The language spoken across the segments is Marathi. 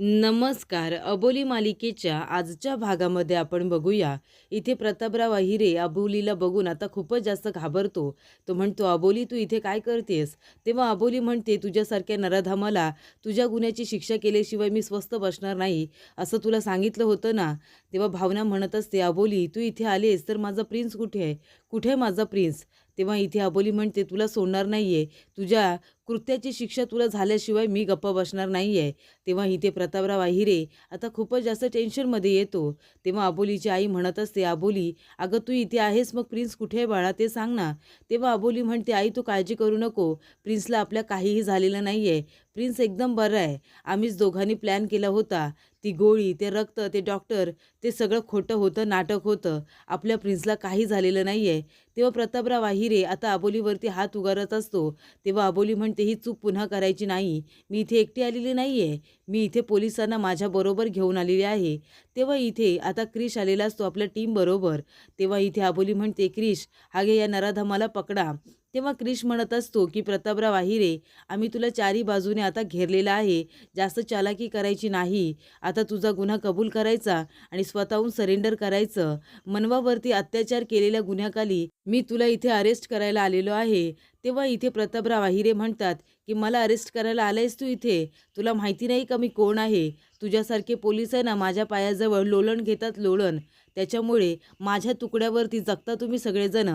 नमस्कार. अबोली मालिकेच्या आजच्या भागामध्ये आपण बघूया. इथे प्रतापराव अहिरे अबोलीला बघून आता खूपच जास्त घाबरतो. तो म्हणतो, "अबोली, तू इथे काय करतेस?" तेव्हा अबोली म्हणते, "तुझ्यासारख्या नराधमाला तुझ्या गुन्ह्याची शिक्षा केल्याशिवाय मी स्वस्थ बसणार नाही, असं तुला सांगितलं होतं ना." तेव्हा भावना म्हणत असते, "अबोली, तू इथे आलीस तर माझा प्रिन्स कुठे आहे? कुठे आहे माझा प्रिन्स?" तेव्हा इथे अबोली म्हणते, "तुला सोडणार नाहीये. तुझ्या कृत्याची शिक्षा तुला झाल्याशिवाय मी गप्प बसणार नाहीये." तेव्हा इथे प्रतापराव अहिरे आता खूपच जास्त टेन्शनमध्ये येतो. तेव्हा अबोलीची आई म्हणत असते, "अबोली, अगं तू इथे आहेस, मग प्रिन्स कुठे आहे बाळा, ते सांग ना." तेव्हा अबोली म्हणते, "आई, तू काळजी करू नको. प्रिन्सला आपल्या काहीही झालेलं नाही आहे. प्रिन्स एकदम बरा आहे. आम्हीच दोघांनी प्लॅन केला होता. ती गोळी, ते रक्त, ते डॉक्टर, ते सगळं खोटं होतं, नाटक होतं. आपल्या प्रिन्सला काही झालेलं नाही आहे." तेव्हा प्रतापराव अहिरे आता अबोलीवरती हात उगारत असतो. तेव्हा अबोली म्हणते, "ही चूक पुन्हा करायची नाही. मी इथे एकटी आलेली नाही आहे. मी इथे पोलिसांना माझ्याबरोबर घेऊन आलेली आहे." तेव्हा इथे आता क्रिश आलेला असतो आपल्या टीमबरोबर. तेव्हा इथे अबोली म्हणते, "क्रिश, हा घे, या नराधमाला पकडा." तेव्हा क्रिश म्हणत असतो, की "प्रतापराव अहिरे, आम्ही तुला चारी बाजूने आता घेरलेला आहे. जास्त चालाकी करायची नाही. आता तुझा गुन्हा कबूल करायचा आणि स्वतःहून सरेंडर करायचं. मनवावरती अत्याचार केलेल्या गुन्ह्याखाली मी तुला इथे अरेस्ट करायला आलेलो आहे." तेव्हा इथे प्रतापराव अहिरे म्हणतात, की "मला अरेस्ट करायला आलायस तू इथे? तुला माहिती नाही का मी कोण आहे? तुझ्यासारखे पोलीस आहे ना माझ्या पायाजवळ लोळण घेतात, लोळण. त्याच्यामुळे माझ्या तुकड्यावरती जगता तुम्ही सगळेजण."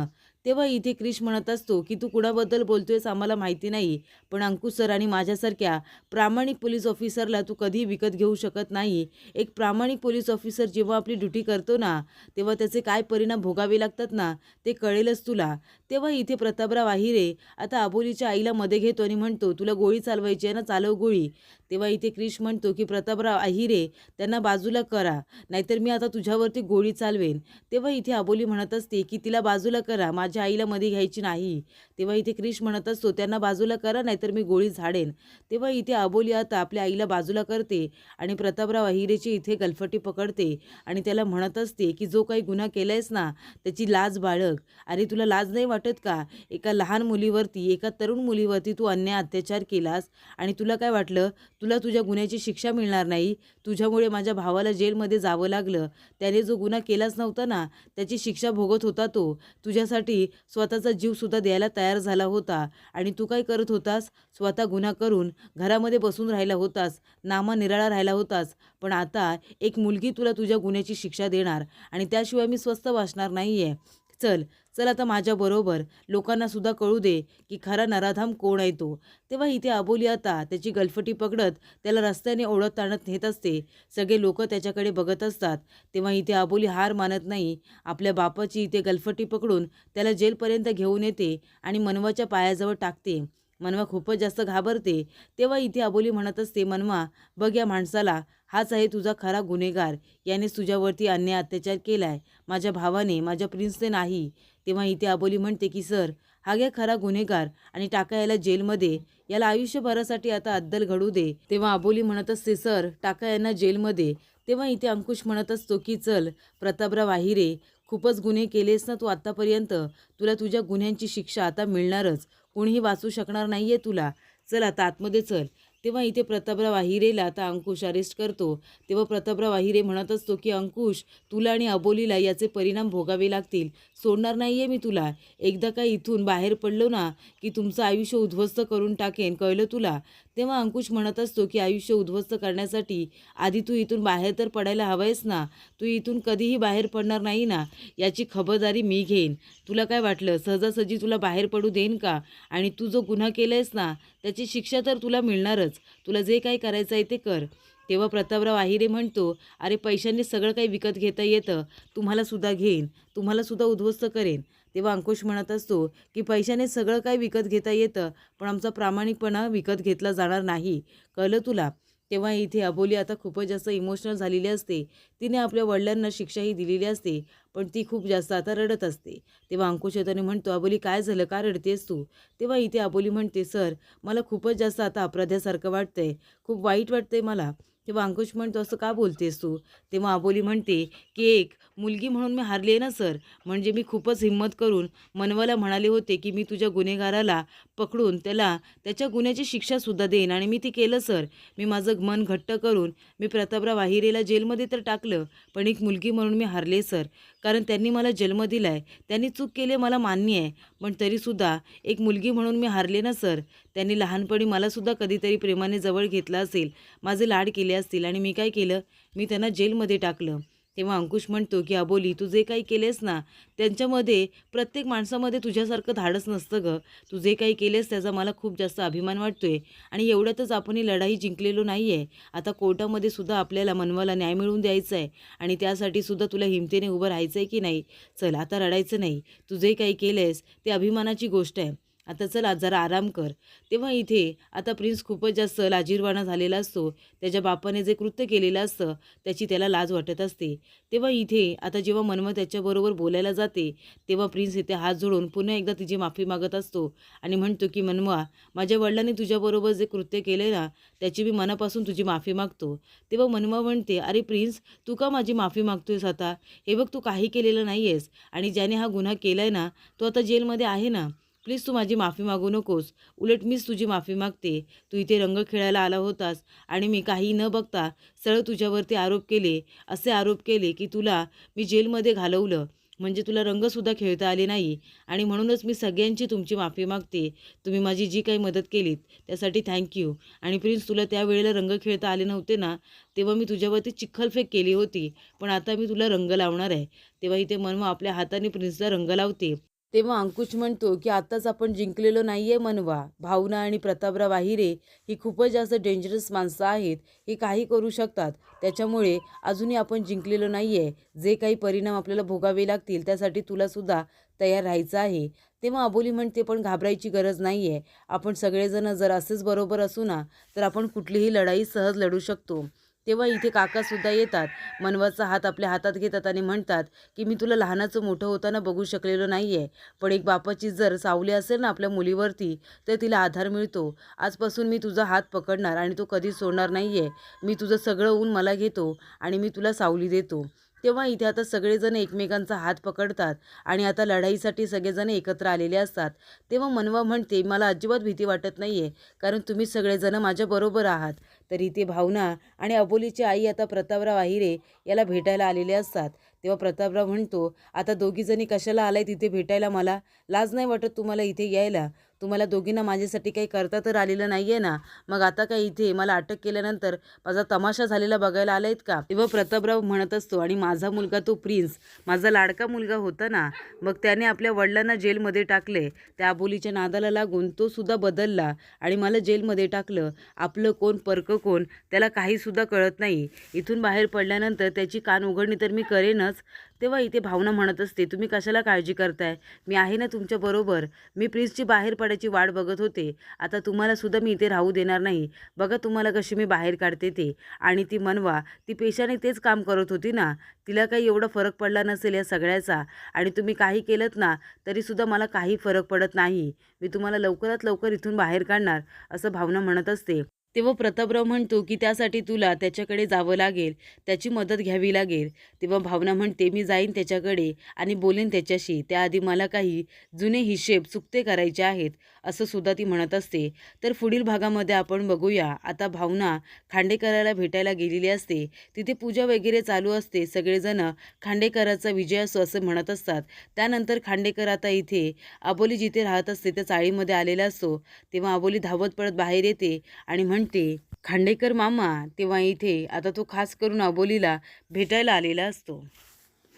तेव्हा इथे क्रिश म्हणत असतो, की "तू कुणाबद्दल बोलतोयस आम्हाला माहिती नाही. पण अंकुश सर आणि माझ्यासारख्या प्रामाणिक पोलीस ऑफिसरला तू कधीही विकत घेऊ शकत नाही. एक प्रामाणिक पोलीस ऑफिसर जेव्हा आपली ड्युटी करतो ना, तेव्हा त्याचे काय परिणाम भोगावे लागतात ना, ते कळेलच तुला." तेव्हा इथे प्रतापराव अहिरे आता अबोलीच्या आईला मध्ये घेतो आणि म्हणतो, "तुला गोळी चालवायची आहे ना, चालव गोळी." तेव्हा इथे क्रिश म्हणतो, की "प्रतापराव अहिरे, त्यांना बाजूला करा, नाहीतर मी आता तुझ्यावरती गोळी चालवेन." तेव्हा इथे अबोली म्हणत असते, की "तिला बाजूला करा, माझ्या आईला मध्ये घ्यायची नाही." तेव्हा इथे क्रिश म्हणत असतो, "त्यांना बाजूला करा, नाहीतर मी गोळी झाडेन." तेव्हा इथे अबोली आता आपल्या आईला बाजूला करते आणि प्रतापराव अहिरेची इथे गलफटी पकडते आणि त्याला म्हणत असते, की "जो काही गुन्हा केलायस ना, त्याची लाज बाळग. अरे, तुला लाज नाही वाटत का? एका लहान मुलीवरती, एका तरुण मुलीवरती तू अन्याय अत्याचार केलास आणि तुला काय वाटलं, तुला तुझ्या गुन्ह्याची शिक्षा मिळणार नाही? तुझ्यामुळे माझ्या भावाला जेलमध्ये जावं लागलं. त्याने जो गुन्हा केलाच नव्हता ना, त्याची शिक्षा भोगत होता तो. तुझ्यासाठी स्वतःचा जीवसुद्धा द्यायला तयार झाला होता आणि तू काय करत होतास? स्वतः गुन्हा करून घरामध्ये बसून राहिला होतास, नामनिराळा राहिला होतास. पण आता एक मुलगी तुला तुझ्या गुन्ह्याची शिक्षा देणार आणि त्याशिवाय मी स्वस्थ बसणार नाहीये. चल, चल आता माझ्याबरोबर. लोकांना सुद्धा कळू दे, की खरा नराधम कोण आहे तो." तेव्हा इथे अबोली आता त्याची गलफटी पकडत त्याला रस्त्याने ओढत ताणत नेत असते. सगळे लोकं त्याच्याकडे बघत असतात. तेव्हा इथे अबोली हार मानत नाही. आपल्या बापाची इथे गलफटी पकडून त्याला जेलपर्यंत घेऊन येते आणि मनवाच्या पायाजवळ टाकते. मनवा खूपच जास्त घाबरते. तेव्हा इथे अबोली म्हणत असते, "मनवा, बघ या माणसाला, हाच आहे तुझा खरा गुन्हेगार. यानेच तुझ्यावरती अन्याय अत्याचार केलाय. माझ्या भावाने, माझ्या प्रिन्सने नाही." तेव्हा इथे अबोली म्हणते, की "सर, हा घ्या खरा गुन्हेगार आणि टाका याला जेलमध्ये. याला आयुष्यभरासाठी आता अद्दल घडू दे." तेव्हा अबोली म्हणत असते, "सर, टाका यांना जेलमध्ये." तेव्हा इथे अंकुश म्हणत असतो, की "चल प्रतापराव अहिरे, खूपच गुन्हे केलेस ना तू आत्तापर्यंत. तुला तुझ्या गुन्ह्यांची शिक्षा आता मिळणारच. कोणीही वाचू शकणार नाहीये तुला. चल आता आतमध्ये चल." तेव्हा इथे प्रतापराव अहिरेला आता अंकुश अरेस्ट करतो. तेव्हा प्रतापराव अहिरे म्हणत असतो, की "अंकुश, तुला आणि अबोलीला याचे परिणाम भोगावे लागतील. सोडणार नाहीये मी तुला. एकदा का इथून बाहेर पडलो ना, की तुमचं आयुष्य उद्ध्वस्त करून टाकेन, कळलं तुला?" तेव्हा अंकुश म्हणत असतो, की "आयुष्य उद्ध्वस्त करण्यासाठी आधी तू इथून बाहेर तर पडायला हवंयस ना. तू इथून कधीही बाहेर पडणार नाही ना, याची खबरदारी मी घेईन. तुला काय वाटलं सहजासहजी तुला बाहेर पडू देईन का? आणि तू जो गुन्हा केलायस ना, त्याची शिक्षा तर तुला मिळणारच. तुला जे काही करायचं आहे ते कर." तेव्हा प्रतापराव अहिरे म्हणतो, "अरे, पैशांनी सगळं काही विकत घेता येतं. तुम्हाला सुद्धा घेईन, तुम्हाला सुद्धा उद्ध्वस्त करेन." तेव्हा अंकुश म्हणत असतो, की "पैशाने सगळं काही विकत घेता येतं, पण आमचा प्रामाणिकपणा विकत घेतला जाणार नाही. कळलं तुला?" तेव्हा इथे अबोली आता खूपच जास्त इमोशनल झालेली असते. तिने आपल्या वडिलांना शिक्षाही दिलेली असते, पण ती खूप जास्त आता रडत असते. तेव्हा अंकुश येताना म्हणतो, "अबोली, काय झालं? का रडतेस तू?" तेव्हा इथे अबोली म्हणते, "सर, मला खूपच जास्त आता अपराध्यासारखं वाटतंय. खूप वाईट वाटतंय मला. तेव्हा अंकुश म्हणतो, "असं का बोलतेस तू?" तेव्हा अबोली म्हणते, की "एक मुलगी म्हणून मी हारली आहे ना सर. म्हणजे मी खूपच हिंमत करून मनवाला म्हणाले होते, की मी तुझ्या गुन्हेगाराला पकडून त्याला त्याच्या गुन्ह्याची शिक्षासुद्धा देईन आणि मी ती केलं सर. मी माझं मन घट्ट करून मी प्रतापराव आहिरेला जेलमध्ये तर टाकलं, पण एक मुलगी म्हणून मी हारले सर. कारण त्यांनी मला जन्म दिला त्यांनी चूक केली मला मान्य आहे. पण तरीसुद्धा एक मुलगी म्हणून मी हारले ना सर. त्यांनी लहानपणी मलासुद्धा कधीतरी प्रेमाने जवळ घेतलं असेल, माझे लाड केले असतील आणि मी काय केलं, मी त्यांना जेलमध्ये टाकलं." तेव्हा अंकुश म्हणतो, की "अबोली, तू जे काही केलेस ना, त्यांच्यामध्ये प्रत्येक माणसामध्ये तुझ्यासारखं धाडस नसतं गं. तू जे काही केलेस त्याचा मला खूप जास्त अभिमान वाटतोय आणि एवढ्यातच आपण ही लढाई जिंकलेलो नाही आहे. आता कोर्टामध्ये सुद्धा आपल्याला मनवाला न्याय मिळवून द्यायचा आहे आणि त्यासाठी सुद्धा तुला हिमतीने उभं राहायचं आहे की नाही? चल आता रडायचं नाही. तू जे काही केलंयस ते अभिमानाची गोष्ट आहे. आता चल आज जरा आराम कर." तेव्हा इथे आता प्रिन्स खूपच जास्त लाजिरवाणा झालेला असतो. त्याच्या बापाने जे कृत्य केलेलं असतं त्याची त्याला लाज वाटत असते. तेव्हा इथे आता जेव्हा मनवा त्याच्याबरोबर बोलायला जाते, तेव्हा प्रिन्स इथे हात जोडून पुन्हा एकदा तिची माफी मागत असतो आणि म्हणतो, की "मनवा, माझ्या वडिलांनी तुझ्याबरोबर जे कृत्य केले ना, त्याची मी मनापासून तुझी माफी मागतो." तेव्हा मनवा म्हणते, "अरे प्रिन्स, तू का माझी माफी मागतोयस आता? हे बघ, तू काही केलेलं नाही आहेस आणि ज्याने हा गुन्हा केलाय ना, तो आता जेलमध्ये आहे ना. प्लीज तू माझी माफी मागू नकोस. उलट मीच तुझी माफी मागते. तू इथे रंग खेळायला आला होतास आणि मी काही न बघता सरळ तुझ्यावरती आरोप केले. असे आरोप केले की तुला मी जेलमध्ये घालवलं. म्हणजे तुला रंगसुद्धा खेळता आले नाही आणि म्हणूनच मी सगळ्यांची तुमची माफी मागते. तुम्ही माझी जी काही मदत केलीत त्यासाठी थँक यू. आणि प्रिन्स, तुला त्यावेळेला रंग खेळता आले नव्हते ना, तेव्हा मी तुझ्यावरती चिखलफेक केली होती. पण आता मी तुला रंग लावणार आहे." तेव्हा इथे मनवा आपल्या हाताने प्रिन्सला रंग लावते. तेव्हा अंकुश म्हणतो, की "आत्ताच आपण जिंकलेलो नाहीये मनवा. भावना आणि प्रतापराव आहिरे ही खूपच जास्त डेंजरस माणसं आहेत. हे काही करू शकतात. त्याच्यामुळे अजूनही आपण जिंकलेलो नाहीये. जे काही परिणाम आपल्याला भोगावे लागतील त्यासाठी तुलासुद्धा तयार राहायचं आहे." तेव्हा अबोली म्हणते, "पण घाबरायची गरज नाहीये. आपण सगळेजण जर असेच बरोबर असू ना, तर आपण कुठलीही लढाई सहज लढू शकतो." तेव्हा इथे काकासुद्धा येतात. मनवाचा हात आपल्या हातात घेतात आणि म्हणतात, की "मी तुला लहानाचं मोठं होताना बघू शकलेलो नाहीये. पण एक बापाची जर सावली असेल ना आपल्या मुलीवरती, तर तिला आधार मिळतो. आजपासून मी तुझा हात पकडणार आणि तो कधीच सोडणार नाहीये. मी तुझं सगळं ऊन मला घेतो आणि मी तुला सावली देतो." तेव्हा इथे आता सगळेजण एकमेकांचा हात पकडतात आणि आता लढाईसाठी सगळेजण एकत्र आलेले असतात. तेव्हा मनवा म्हणते, "मला अजिबात भीती वाटत नाहीये, कारण तुम्ही सगळेजण माझ्याबरोबर आहात." तर इथे भावना आणि अबोलीची आई आता प्रतापराव आहिरे याला भेटायला आलेले असतात. तेव्हा प्रतापराव म्हणतो, "आता दोघीजणी कशाला आलाय तिथे भेटायला मला? लाज नाही वाटत तुम्हाला इथे यायला? तुम्हाला दोघींना माझ्यासाठी काही करता तर आलेलं नाहीये ना? मग आता काय इथे मला अटक केल्यानंतर माझा तमाशा झालेला बघायला आलायत का?" तेव्हा प्रतापराव म्हणत असतो, "आणि माझा मुलगा तो प्रिन्स, माझा लाडका मुलगा होता ना, मग त्याने आपल्या वडिलांना जेलमध्ये टाकले. त्या अबोलीच्या नादाला लागून तो सुद्धा बदलला आणि मला जेलमध्ये टाकलं. आपलं कोण परकं कोण त्याला काहीसुद्धा कळत नाही. इथून बाहेर पडल्यानंतर त्याची कान उघडणी तर मी करेनच." तेव्हा इथे भावना म्हणत असते, "तुम्ही कशाला काळजी करताय? मी आहे ना तुमच्याबरोबर. मी प्रिन्सची बाहेर पडायची वाट बघत होते. आता तुम्हाला सुद्धा मी इथे राहू देणार नाही. बघा तुम्हाला कशी मी बाहेर काढते ते." आणि ती मनवा, ती पेशाने तेच काम करत होती ना. तिला काही एवढा फरक पडला नसेल या सगळ्याचा. आणि तुम्ही काही केलंत ना, तरीसुद्धा मला काही फरक पडत नाही. मी तुम्हाला लवकरात लवकर इथून बाहेर काढणार, असं भावना म्हणत असते. तेव्हा प्रतापराव म्हणतो, की "त्यासाठी तुला त्याच्याकडे जावं लागेल, त्याची मदत घ्यावी लागेल." तेव्हा भावना म्हणते, "मी जाईन त्याच्याकडे आणि बोलेन त्याच्याशी. त्याआधी मला काही जुने हिशेब चुकते करायचे आहेत," असं सुद्धा ती म्हणत असते. तर पुढील भागामध्ये आपण बघूया. आता भावना खांडेकराला भेटायला गेलेली असते. तिथे पूजा वगैरे चालू असते. सगळेजण खांडेकराचा विजय असो असं म्हणत असतात. त्यानंतर खांडेकर आता इथे अबोली जिथे राहत असते त्या चाळीमध्ये आलेला असतो. तेव्हा अबोली धावत पळत बाहेर येते आणि म्हणते, "खांडेकर मामा." तेव्हा इथे आता तो खास करून अबोलीला भेटायला आलेला असतो.